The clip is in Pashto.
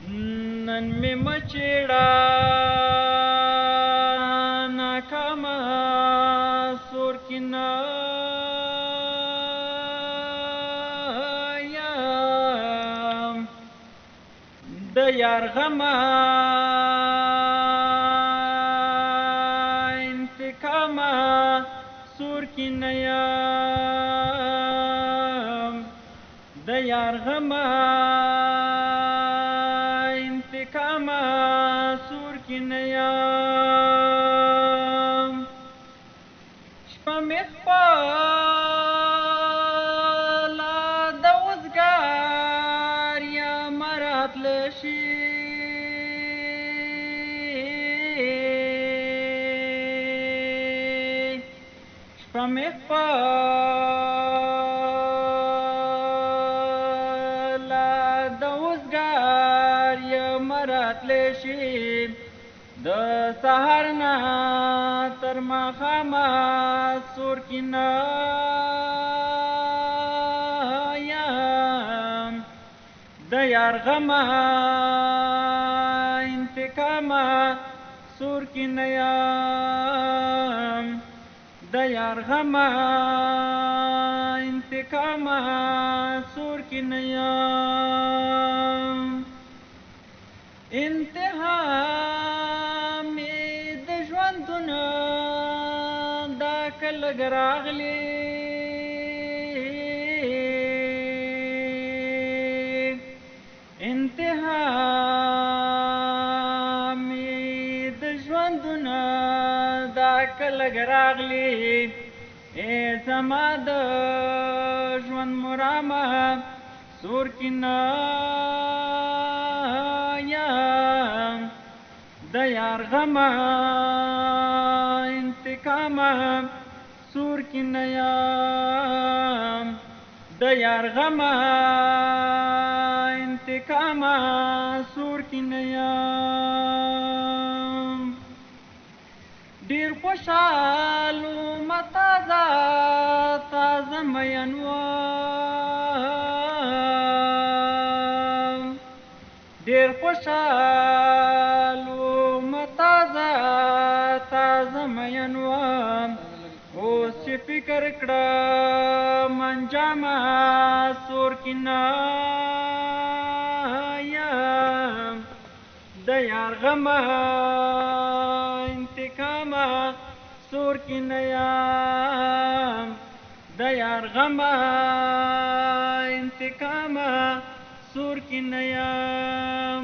نن مې مچېړه ناکامه سور کې نه یم د یار غمه انتقامه سور کې نه یم د یار غمه انتقامه سور کې نه یم شپه مې خپله د وزګار یم راتله شي شپه مې خپله د وزګار یم راتله شي د سهار نه تر ماښامه سور کې نه یم د یار غمه انتقامه سور کې نه یم د یار غمه انتقامه سور کې نه یم انتها مې د ژوندونه دا کله راغلې انتها مې د ژوندونه دا کله راغلې ای زما د ژوند مرامه سور کې نه یم د یار غمه انتقامه سور کې نه یم د یار غمه انتقامه سور کې نه یم ډېر خوشحال وم تازه تازه مین وم ډېر خوشحال وم تازه تازه مین وم اوس چې فکر کړم انجامه سور کې نه یم د یار غمه انتقامه سور کې نه یم د یار غمه انتقامه سور کې نه یم